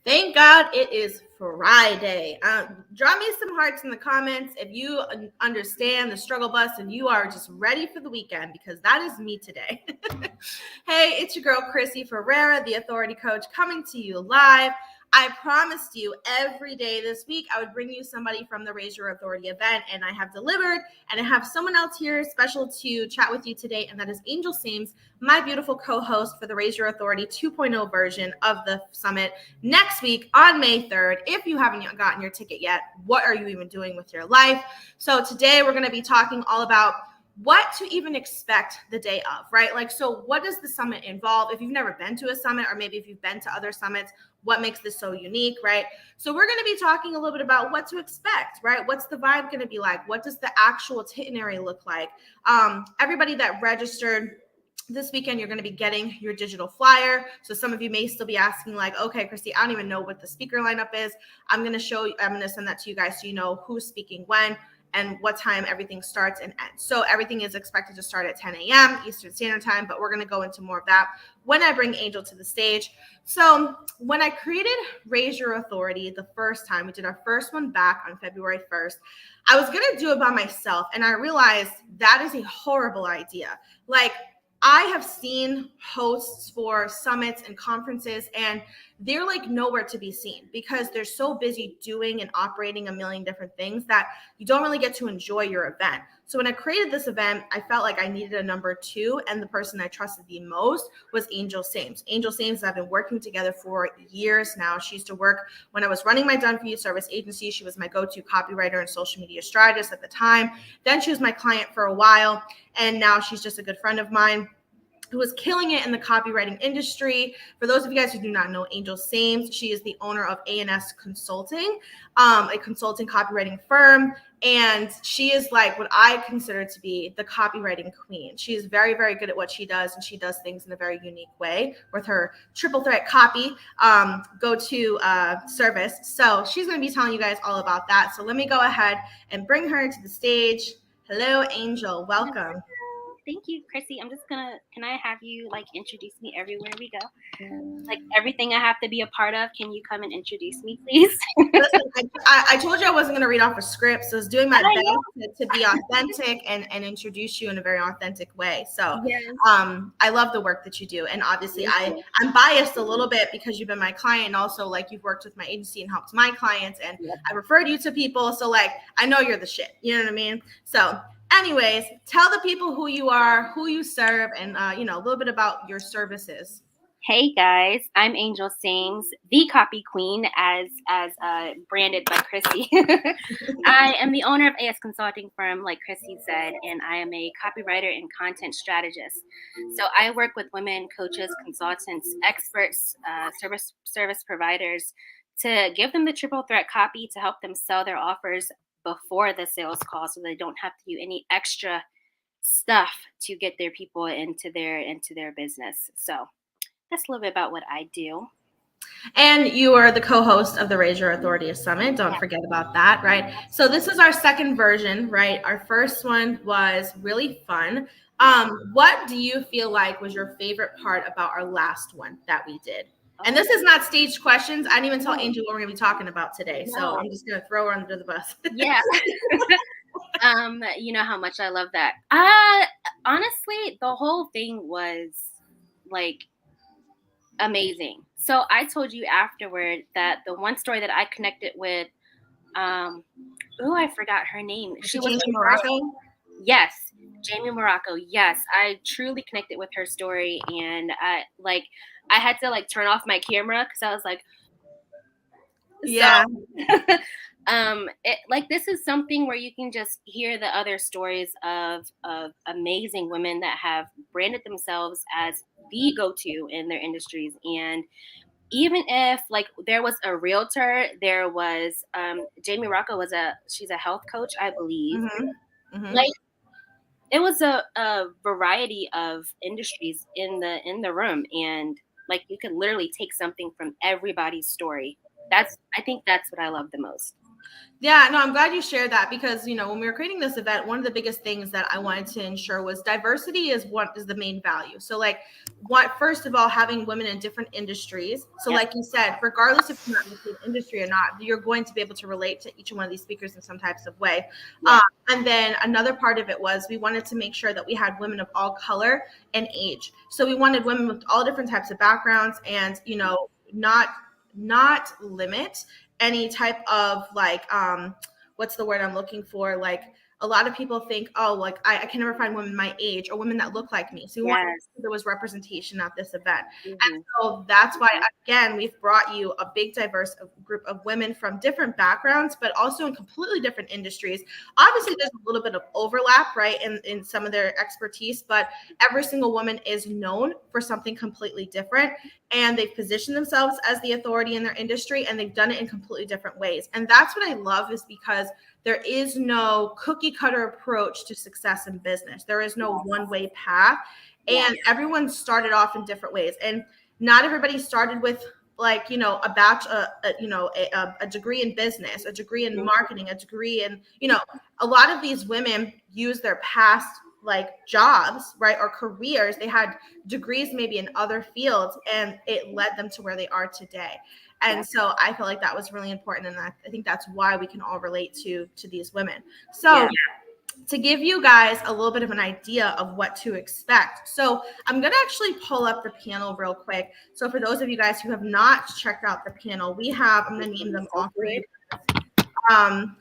Thank God it is Friday. Drop me some hearts in the comments if you understand the struggle bus and you are just ready for the weekend, because that is me today. Hey, it's your girl, Chrissy Ferreira, the Authority Coach, coming to you live. I promised you every day this week I would bring you somebody from the Raise Your Authority event, and I have delivered, and I have someone else here special to chat with you today, and that is Angel Sames, my beautiful co-host for the Raise Your Authority 2.0 version of the summit next week on May 3rd. If you haven't gotten your ticket yet, what are you even doing with your life? So today we're going to be talking all about what to even expect the day of, right? Like, so what does the summit involve? If you've never been to a summit, or maybe if you've been to other summits, what makes this so unique, right? So we're going to be talking a little bit about what to expect, right? What's the vibe going to be like? What does the actual itinerary look like? Everybody that registered this weekend, you're going to be getting your digital flyer. So some of you may still be asking like, okay, Christy, I don't even know what the speaker lineup is. I'm going to send that to you guys so you know who's speaking when and what time everything starts and ends. So everything is expected to start at 10 a.m. Eastern Standard Time, but we're going to go into more of that when I bring Angel to the stage. So when I created Raise Your Authority the first time, we did our first one back on February 1st, I was going to do it by myself, and I realized that is a horrible idea. Like, I have seen hosts for summits and conferences, and they're like nowhere to be seen because they're so busy doing and operating a million different things that you don't really get to enjoy your event. So when I created this event, I felt like I needed a number two, and the person I trusted the most was Angel Sames. Angel Sames, I've been working together for years now. She used to work when I was running my Done For You service agency. She was my go-to copywriter and social media strategist at the time. Then she was my client for a while, and now she's just a good friend of mine who was killing it in the copywriting industry. For those of you guys who do not know Angel Sames, she is the owner of A&S Consulting, a consulting copywriting firm. And she is like what I consider to be the copywriting queen. She is very, very good at what she does, and she does things in a very unique way with her triple threat copy go-to service. So she's going to be telling you guys all about that. So let me go ahead and bring her to the stage. Hello, Angel. Welcome. Thank you, Chrissy. Can I have you like introduce me everywhere we go? Like everything I have to be a part of, can you come and introduce me, please? Listen, I told you I wasn't going to read off a script, so I was doing my best to be authentic and introduce you in a very authentic way. So yes. I love the work that you do. And obviously I'm biased a little bit because you've been my client, and also like you've worked with my agency and helped my clients, and I referred you to people. So like, I know you're the shit, you know what I mean? So anyways, tell the people who you are, who you serve, and a little bit about your services. Hey guys, I'm Angel Sames, the copy queen, as branded by Chrissy. I am the owner of AS Consulting firm, like Chrissy said, and I am a copywriter and content strategist. So I work with women, coaches, consultants, experts, service providers to give them the triple threat copy to help them sell their offers before the sales call, so they don't have to do any extra stuff to get their people into their business. So that's a little bit about what I do. And you are the co-host of the Raise Your Authority Summit. Don't forget about that, right? So this is our second version, right? Our first one was really fun. What do you feel like was your favorite part about our last one that we did? And this is not staged questions. I didn't even tell Angel what we're going to be talking about today. So I'm just going to throw her under the bus. Yeah. You know how much I love that. Honestly, the whole thing was like amazing. So I told you afterward that the one story that I connected with, I forgot her name. She was Morocco. Yes, Jamie Morocco. Yes, I truly connected with her story, and I had to like turn off my camera because I was like, so Yeah. this is something where you can just hear the other stories of amazing women that have branded themselves as the go-to in their industries. And even if like there was a realtor, there was Jamie Rocco she's a health coach, I believe. Hmm. Hmm. Like it was a variety of industries in the room, and like you could literally take something from everybody's story. I think that's what I love the most. Yeah, no, I'm glad you shared that because, when we were creating this event, one of the biggest things that I wanted to ensure was diversity is what is the main value. So, like, first of all, having women in different industries. So, Yep. like you said, regardless if you're not in the same industry or not, you're going to be able to relate to each one of these speakers in some types of way. Yeah. And then another part of it was we wanted to make sure that we had women of all color and age. So, we wanted women with all different types of backgrounds and, not limit any type of like what's the word I'm looking for, like a lot of people think, oh, like I can never find women my age or women that look like me, so we wanted Yes. there was representation at this event. Mm-hmm. And so that's why again we've brought you a big diverse group of women from different backgrounds but also in completely different industries. Obviously there's a little bit of overlap, right, in some of their expertise, but every single woman is known for something completely different, and they've positioned themselves as the authority in their industry, and they've done it in completely different ways. And that's what I love, is because there is no cookie cutter approach to success in business. There is no one way path, and everyone started off in different ways. And not everybody started with like, a degree in business, a degree in marketing, a degree in, a lot of these women use their past like jobs, right, or careers. They had degrees maybe in other fields, and it led them to where they are today. And so I feel like that was really important, and I think that's why we can all relate to these women. So to give you guys a little bit of an idea of what to expect, so I'm going to actually pull up the panel real quick. So for those of you guys who have not checked out the panel, I'm going to name them all for you. I'm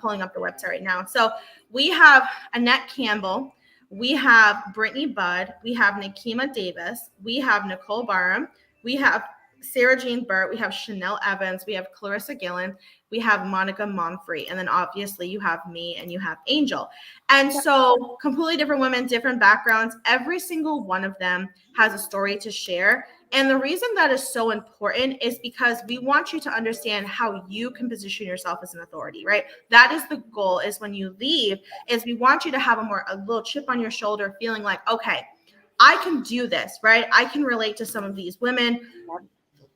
pulling up the website right now. So we have Annette Campbell, we have Brittany Budd, we have Nikema Davis, we have Nicole Barham, we have Sarah Jean Burt, we have Chanel Evans, we have Clarissa Gillen, we have Monica Monfrey, and then obviously you have me and you have Angel. And so completely different women, different backgrounds. Every single one of them has a story to share. And the reason that is so important is because we want you to understand how you can position yourself as an authority, right? That is the goal, is when you leave, is we want you to have a little chip on your shoulder, feeling like, okay, I can do this, right? I can relate to some of these women.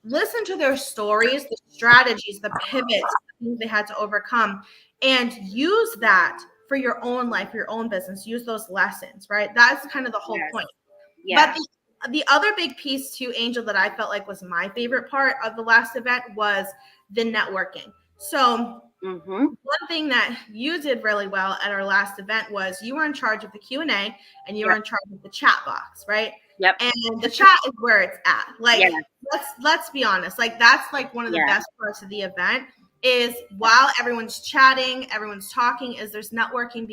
Listen to their stories, the strategies, the pivots, the things they had to overcome, and use that for your own life, for your own business. Use those lessons, right? That's kind of the whole point. Yeah. But the other big piece to Angel that I felt like was my favorite part of the last event was the networking. So one thing that you did really well at our last event was you were in charge of the Q&A, and you were in charge of the chat box, right? Yep. And the chat is where it's at. Like, let's be honest. Like, that's like one of the best parts of the event, is while everyone's chatting, everyone's talking, is there's networking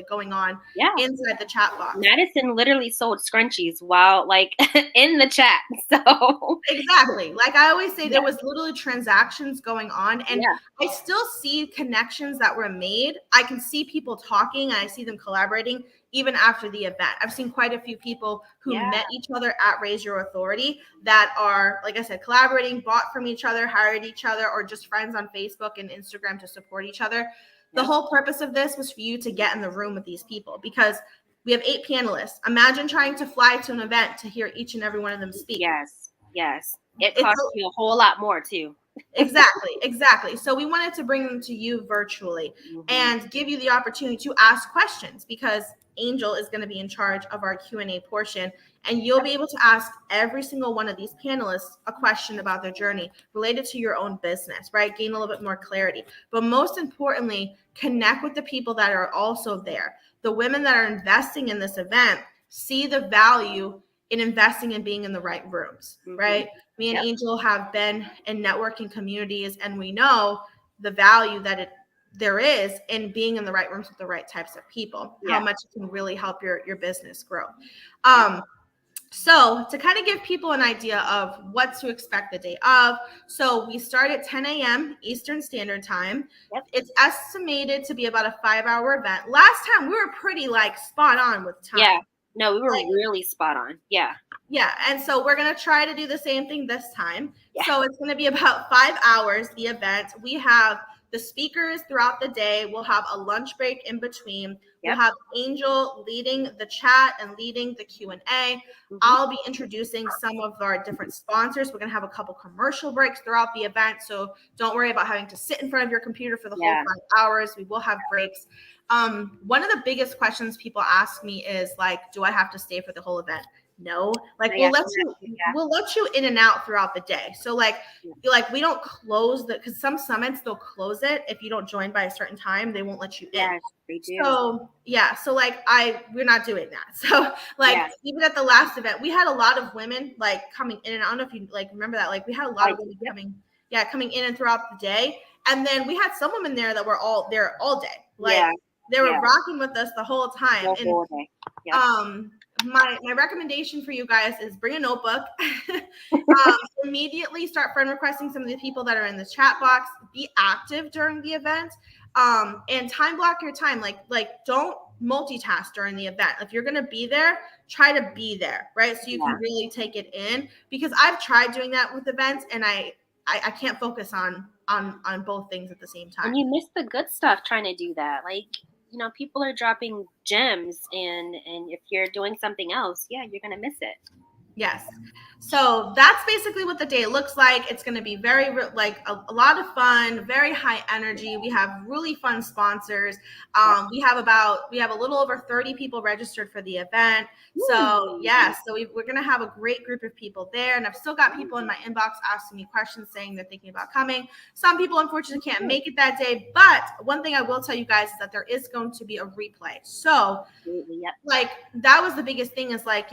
going on inside the chat box. Madison literally sold scrunchies while like in the chat. So exactly. Like I always say, there was literally transactions going on, and I still see connections that were made. I can see people talking, and I see them collaborating even after the event. I've seen quite a few people who met each other at Raise Your Authority that are, like I said, collaborating, bought from each other, hired each other, or just friends on Facebook and Instagram to support each other. The whole purpose of this was for you to get in the room with these people, because we have 8 panelists. Imagine trying to fly to an event to hear each and every one of them speak. Yes. It costs you a whole lot more too. Exactly. So we wanted to bring them to you virtually and give you the opportunity to ask questions, because Angel is going to be in charge of our Q&A portion, and you'll be able to ask every single one of these panelists a question about their journey related to your own business, right? Gain a little bit more clarity. But most importantly, connect with the people that are also there. The women that are investing in this event see the value in investing and being in the right rooms, right? Me and Angel have been in networking communities, and we know the value that it there is in being in the right rooms with the right types of people, Yeah. how much it can really help your business grow. So to kind of give people an idea of what to expect the day of, so we start at 10 a.m. Eastern Standard Time. Yep. It's estimated to be about a 5-hour event. Last time we were pretty like spot on with time. Yeah. No, we were really spot on. Yeah. Yeah. And so we're going to try to do the same thing this time. Yeah. So it's going to be about 5 hours, the event. We have the speakers throughout the day. We'll have a lunch break in between. We'll have Angel leading the chat and leading the Q&A. I'll be introducing some of our different sponsors. We're going to have a couple commercial breaks throughout the event. So don't worry about having to sit in front of your computer for the whole 5 hours. We will have breaks. One of the biggest questions people ask me is like, do I have to stay for the whole event? No, like we'll let you in and out throughout the day. So like we don't close because some summits they'll close it if you don't join by a certain time. They won't let you in. Yes, they do. So so like we're not doing that. So like even at the last event, we had a lot of women like coming in, and I don't know if you like remember that. Like we had a lot of women coming in and throughout the day, and then we had some women there that were all there all day. Like they were rocking with us the whole time. The whole day. My recommendation for you guys is bring a notebook. Immediately start friend requesting some of the people that are in the chat box. Be active during the event, and time block your time. Like don't multitask during the event. If you're gonna be there, try to be there, right? So you can really take it in. Because I've tried doing that with events, and I can't focus on both things at the same time. And you miss the good stuff trying to do that. Like, you know, people are dropping gems, and if you're doing something else, you're going to miss it. Yes. So that's basically what the day looks like. It's going to be very like a lot of fun, very high energy. We have really fun sponsors. We have a little over 30 people registered for the event. So we're going to have a great group of people there. And I've still got people in my inbox asking me questions saying they're thinking about coming. Some people unfortunately can't make it that day. But one thing I will tell you guys is that there is going to be a replay. So like that was the biggest thing is like,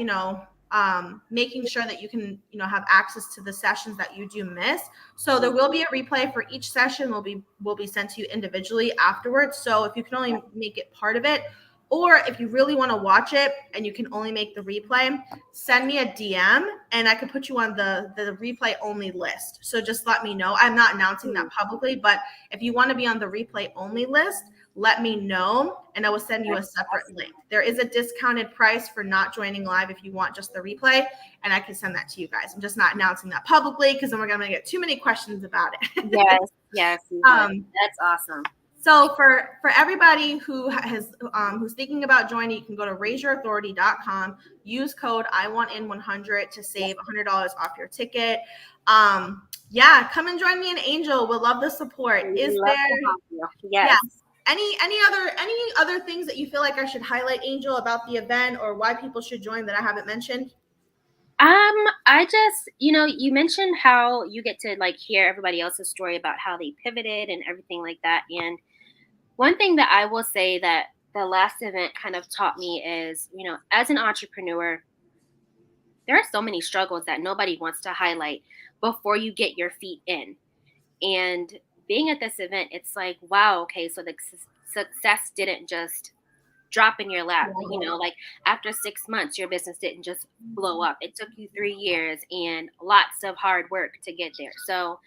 making sure that you can, have access to the sessions that you do miss. So there will be a replay for each session will be sent to you individually afterwards. So if you can only make it part of it, or if you really want to watch it and you can only make the replay, send me a DM and I can put you on the replay only list. So just let me know. I'm not announcing that publicly, but if you want to be on the replay only list, let me know and I will send you a separate link. There is a discounted price for not joining live if you want just the replay, and I can send that to you guys. I'm just not announcing that publicly because then we're going to get too many questions about it. Yes. That's awesome. So for everybody who has who's thinking about joining, you can go to raiseyourauthority.com, use code IWantIn100 to save $100 off your ticket. Come and join me and Angel. We'll love the support. Yes. Any other things that you feel like I should highlight, Angel, about the event or why people should join that I haven't mentioned? I just, you mentioned how you get to like hear everybody else's story about how they pivoted and everything like that. And one thing that I will say that the last event kind of taught me is, as an entrepreneur, there are so many struggles that nobody wants to highlight before you get your feet in. And being at this event, it's like, wow, okay, so the success didn't just drop in your lap. Like after 6 months, your business didn't just blow up. It took you 3 years and lots of hard work to get there. So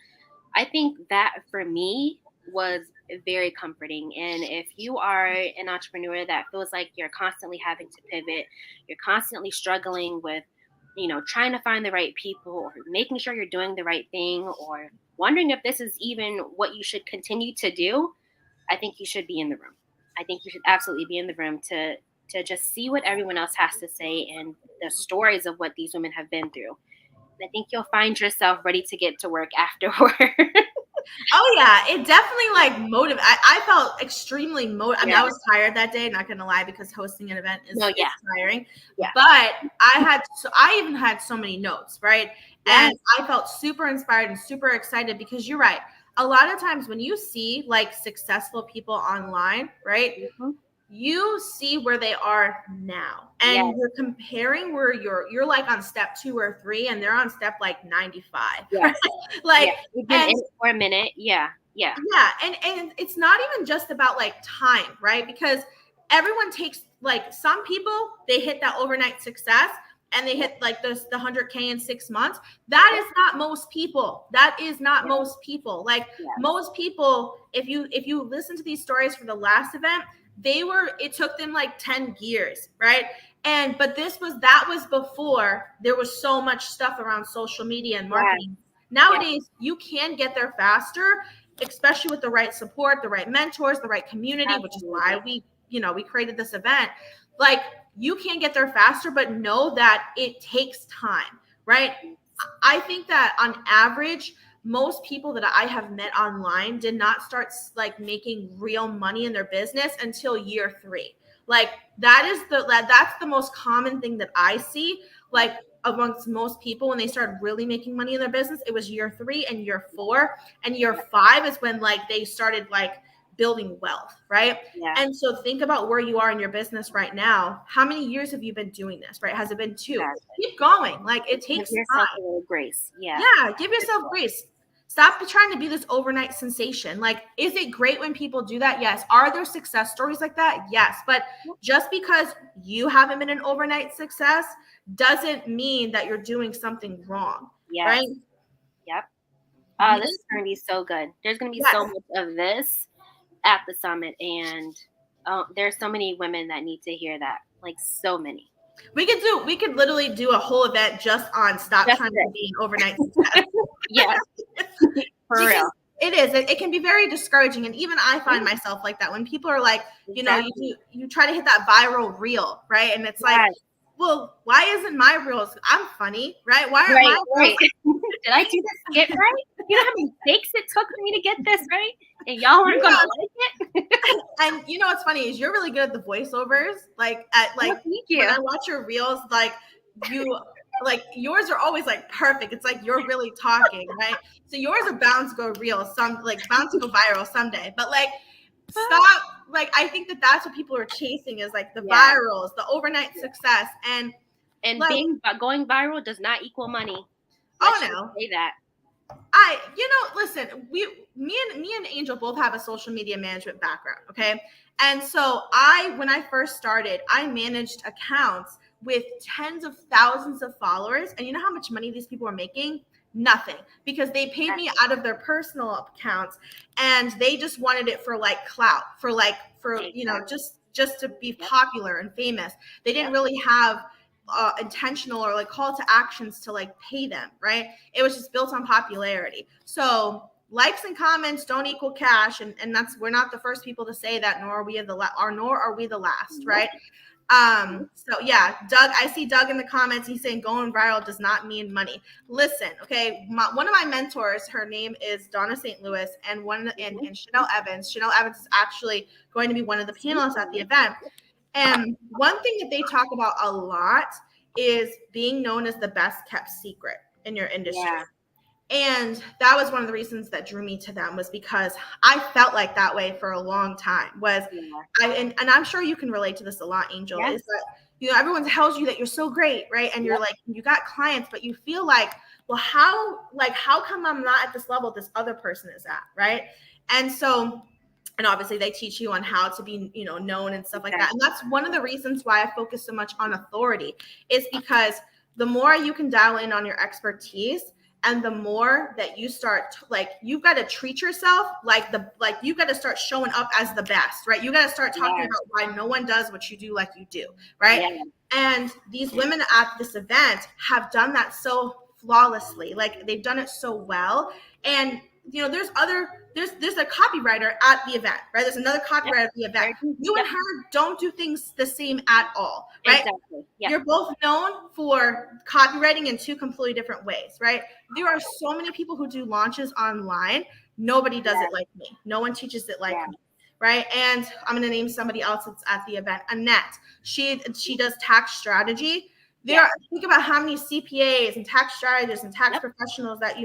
I think that for me was very comforting. And if you are an entrepreneur that feels like you're constantly having to pivot, you're constantly struggling with, trying to find the right people or making sure you're doing the right thing or wondering if this is even what you should continue to do, I think you should be in the room. I think you should absolutely be in the room to just see what everyone else has to say and the stories of what these women have been through. And I think you'll find yourself ready to get to work afterward. Oh yeah, it definitely like motivated. I felt extremely motivated. I mean, I was tired that day, not gonna lie, because hosting an event is tiring. Yeah. But I even had so many notes, right? Yes. And I felt super inspired and super excited because you're right. A lot of times when you see like successful people online, right? Mm-hmm. You see where they are now and you're comparing where you're like on step 2 or 3 and they're on step like 95. Yes. Like you've been in it for a minute. Yeah. Yeah. Yeah, and it's not even just about like time, right? Because everyone takes, like, some people, they hit that overnight success and they hit like the 100K in 6 months. That is not most people. That is not most people. Like, most people, if you listen to these stories for the last event, it took them like 10 years, right? But that was before there was so much stuff around social media and marketing. Nowadays, you can get there faster, especially with the right support, the right mentors, the right community, which is why we created this event. Like, you can get there faster, but know that it takes time, right? I think that on average, most people that I have met online did not start like making real money in their business until year 3. Like, that's the most common thing that I see, like, amongst most people. When they started really making money in their business, it was year 3 and year 4, and year 5 is when like they started like building wealth, right? Yeah. And so think about where you are in your business right now. How many years have you been doing this, right? Has it been 2? Exactly. Keep going. Like, it takes Give yourself time. a little grace. Yeah. Yeah, give yourself grace. Stop trying to be this overnight sensation. Like, is it great when people do that? Yes. Are there success stories like that? Yes. But just because you haven't been an overnight success doesn't mean that you're doing something wrong. Yes. Right? Yep. This is going to be so good. There's going to be so much of this at the summit, and there's so many women that need to hear that. Like, so many. We could literally do a whole event just on stop trying to be an overnight success. Yeah. For real. It is. It can be very discouraging. And even I find myself like that when people are like, you try to hit that viral reel, right? And it's like, well, why isn't my reels? I'm funny, right? Why aren't my reels? Did I do this skit right? You know how many takes it took me to get this right? And y'all aren't gonna like it. And you know what's funny is you're really good at the voiceovers. Like, when I watch your reels, like, yours are always like perfect. It's like you're really talking, right? So yours are bound to go bound to go viral someday. But like, stop. Like, I think that's what people are chasing, is like the virals, the overnight success, and like, going viral does not equal money. No. Say that. Listen, me and Angel both have a social media management background, okay? And so when I first started, I managed accounts with tens of thousands of followers. And you know how much money these people were making? Nothing, because they paid me out of their personal accounts, and they just wanted it for like clout, for just to be popular and famous. They didn't really have intentional or like call to actions to like pay them, right? It was just built on popularity. So likes and comments don't equal cash, and we're not the first people to say that, nor are we the last, right? So yeah, Doug, I see Doug in the comments. He's saying going viral does not mean money. Listen, okay, one of my mentors, her name is Donna St. Louis, and Chanel Evans. Chanel Evans is actually going to be one of the panelists at the event. And one thing that they talk about a lot is being known as the best kept secret in your industry. Yeah. And that was one of the reasons that drew me to them, was because I felt like that way for a long time. And I'm sure you can relate to this a lot, Angel, is that, everyone tells you that you're so great, right? And you're like, you got clients, but you feel like, well, how come I'm not at this level this other person is at, right? And so, and obviously they teach you on how to be, known and stuff like that. And that's one of the reasons why I focus so much on authority, is because the more you can dial in on your expertise, and the more that you start, you've got to treat yourself you've got to start showing up as the best, right? You got to start talking about why no one does what you do like you do, right? Yeah. And these women at this event have done that so flawlessly. Like, they've done it so well. And there's a copywriter at the event, right? There's another copywriter at the event. You and her don't do things the same at all, right? Exactly. Yep. You're both known for copywriting in 2 completely different ways, right? There are so many people who do launches online. Nobody does it like me. No one teaches it like me, right? And I'm going to name somebody else that's at the event, Annette. She does tax strategy. Think about how many CPAs and tax strategists and tax professionals that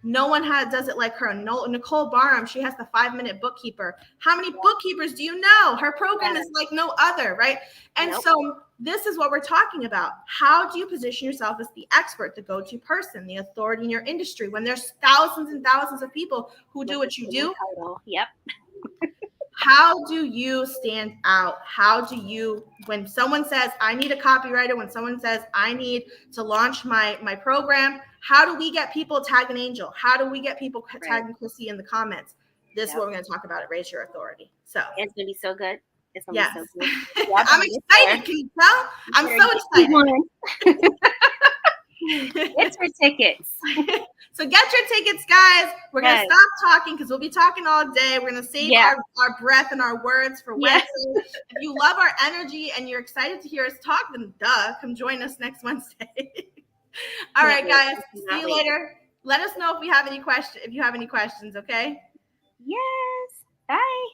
No one does it like her. No, Nicole Barham, she has the 5-minute bookkeeper. How many bookkeepers do you know? Her program is like no other, right? And so this is what we're talking about. How do you position yourself as the expert, the go-to person, the authority in your industry when there's thousands and thousands of people who do what you do? Yep. How do you stand out? How do you, when someone says, I need a copywriter, when someone says, I need to launch my program, how do we get people tagging Angel? How do we get people tagging Chrissy in the comments? This is what we're going to talk about at Raise Your Authority. So it's going to be so good. It's going to be so good. Yep, I'm excited. Can you tell? I'm so excited. Get your tickets. So get your tickets, guys. We're going to stop talking because we'll be talking all day. We're going to save our breath and our words for Wednesday. If you love our energy and you're excited to hear us talk, then come join us next Wednesday. All right, guys. See you later. Let us know if you have any questions, okay? Yes. Bye.